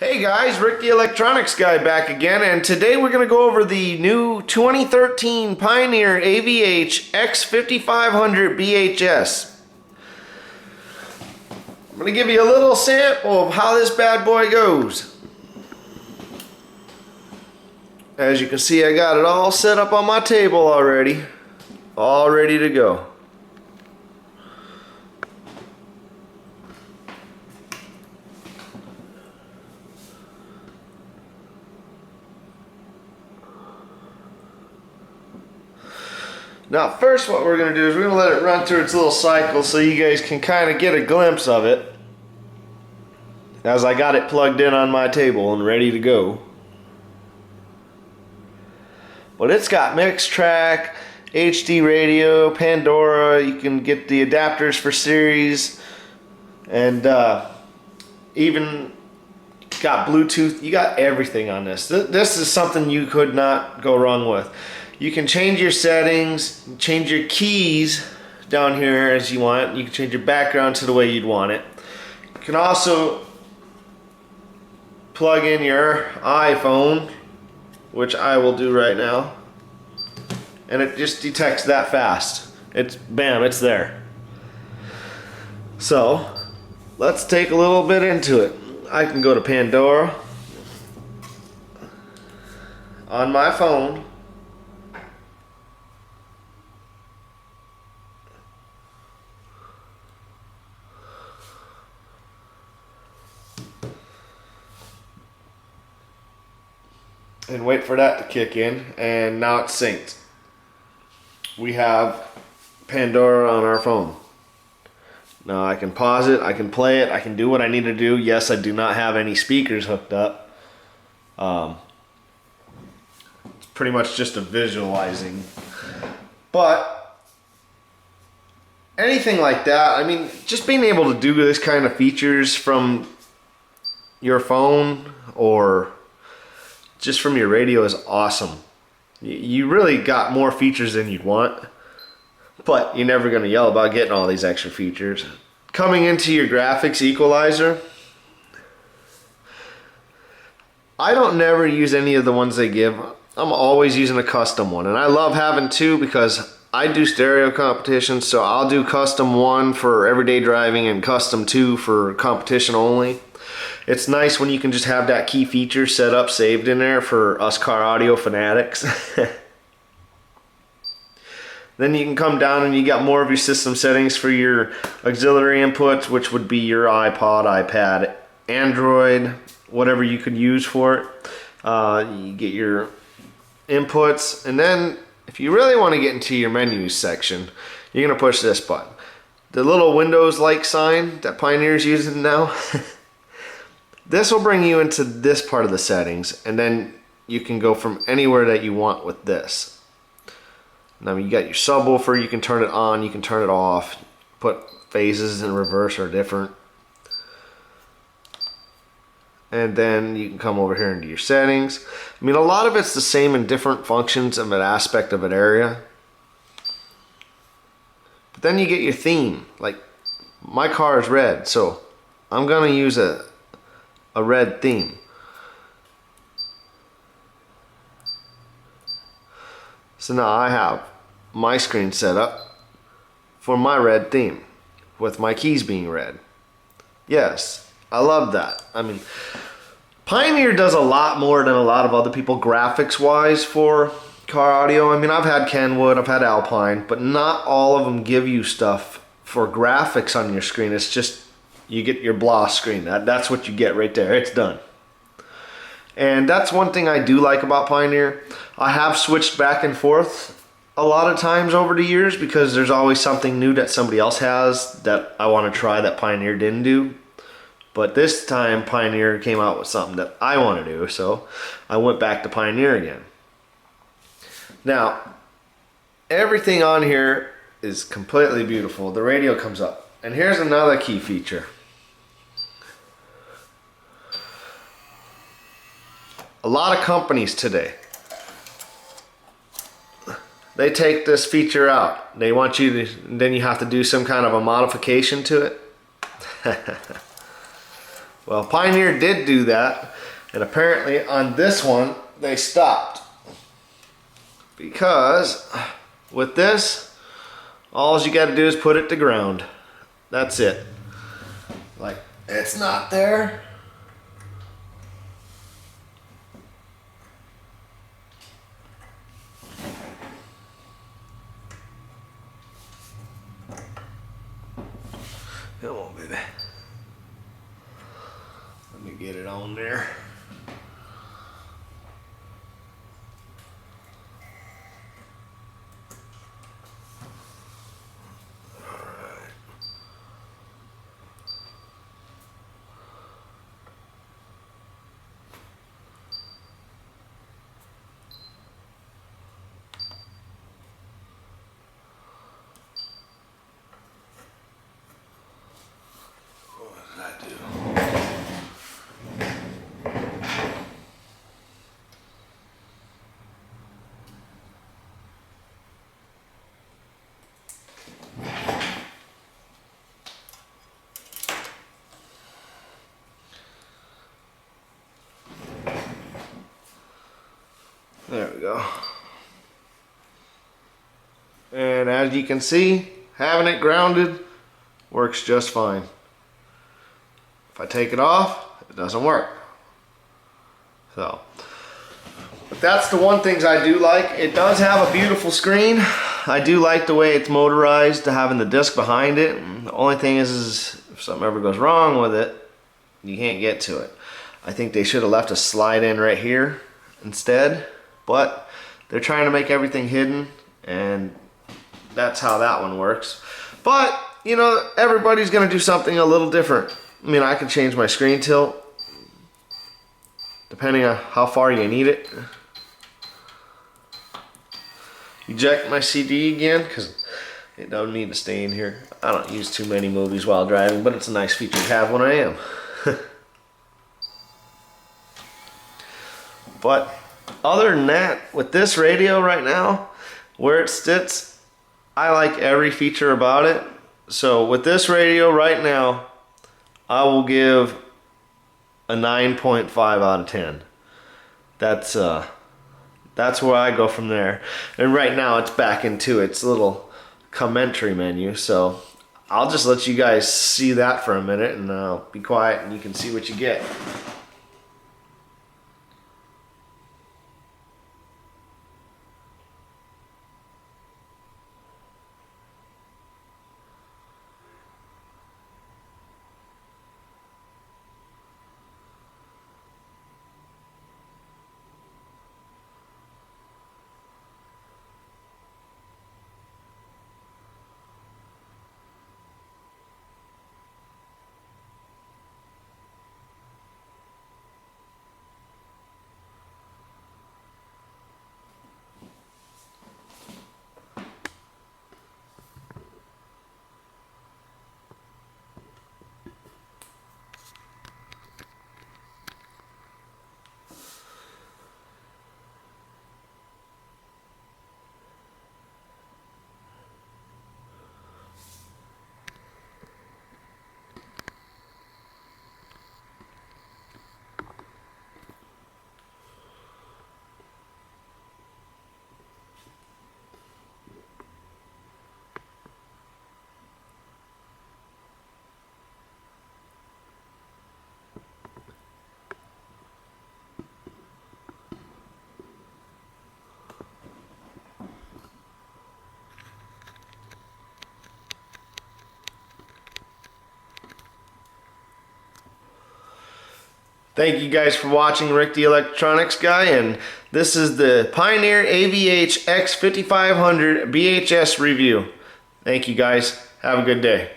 Hey guys, Rick the Electronics Guy back again, and today we're going to go over the new 2013 Pioneer AVH X5500 BHS. I'm going to give you a little sample of how this bad boy goes. As you can see, I got it all set up on my table already, all ready to go. Now first what we're going to do is we're going to let it run through its little cycle so you guys can kind of get a glimpse of it as I got it plugged in on my table and ready to go. But it's got MixTrack, HD radio, Pandora, you can get the adapters for Sirius, and even got Bluetooth. You got everything on this. This is something you could not go wrong with. You can change your settings, change your keys down here as you want. You can change your background to the way you'd want it. You can also plug in your iPhone, which I will do right now, and it just detects that fast. It's bam, it's there. So let's take a little bit into it. I can go to Pandora on my phone. And wait for that to kick in, and now it's synced. We have Pandora on our phone. Now I can pause it, I can play it, I can do what I need to do. Yes, I do not have any speakers hooked up. It's pretty much just a visualizing. But anything like that, I mean, just being able to do this kind of features from your phone or just from your radio is awesome. You really got more features than you'd want, but you're never going to yell about getting all these extra features. Coming into your graphics equalizer, I don't never use any of the ones they give. I'm always using a custom one, and I love having two because I do stereo competitions, so I'll do custom 1 for everyday driving and custom 2 for competition only. It's nice when you can just have that key feature set up, saved in there for us car audio fanatics. Then you can come down and you got more of your system settings for your auxiliary inputs, which would be your iPod, iPad, Android, whatever you could use for it. You get your inputs, and then if you really want to get into your menus section, you're going to push this button. The little Windows-like sign that Pioneer's using now. This will bring you into this part of the settings, and then you can go from anywhere that you want with this. Now you got your subwoofer, you can turn it on, you can turn it off, put phases in reverse or different. And then you can come over here into your settings. I mean, a lot of it's the same in different functions of an aspect of an area. But then you get your theme. Like, my car is red, so I'm gonna use a red theme. So now I have my screen set up for my red theme with my keys being red. Yes, I love that. I mean, Pioneer does a lot more than a lot of other people graphics wise for car audio. I mean, I've had Kenwood, I've had Alpine, but not all of them give you stuff for graphics on your screen. It's just you get your blah screen. That's what you get right there. It's done. And that's one thing I do like about Pioneer. I have switched back and forth a lot of times over the years because there's always something new that somebody else has that I want to try that Pioneer didn't do. But this time Pioneer came out with something that I want to do, so I went back to Pioneer again. Now, everything on here is completely beautiful. The radio comes up. And here's another key feature. A lot of companies today, they take this feature out. They want you to, then you have to do some kind of a modification to it. Well, Pioneer did do that, and apparently on this one they stopped, because with this, all you got to do is put it to ground. That's it. Like, it's not there. Come on, baby. Let me get it on there. There we go. And as you can see, having it grounded works just fine. If I take it off, it doesn't work. So, but that's the one things I do like. It does have a beautiful screen. I do like the way it's motorized, having the disc behind it. And the only thing is if something ever goes wrong with it, you can't get to it. I think they should have left a slide in right here instead. But they're trying to make everything hidden, and that's how that one works. But, you know, everybody's going to do something a little different. I mean, I can change my screen tilt depending on how far you need it. Eject my CD again, because it doesn't need to stay in here. I don't use too many movies while driving, but it's a nice feature to have when I am. But other than that, with this radio right now, where it sits, I like every feature about it. So with this radio right now, I will give a 9.5 out of 10. That's where I go from there. And right now it's back into its little commentary menu. So I'll just let you guys see that for a minute, and I'll be quiet and you can see what you get. Thank you guys for watching Rick the Electronics Guy, and this is the Pioneer AVH X5500 BHS review. Thank you guys. Have a good day.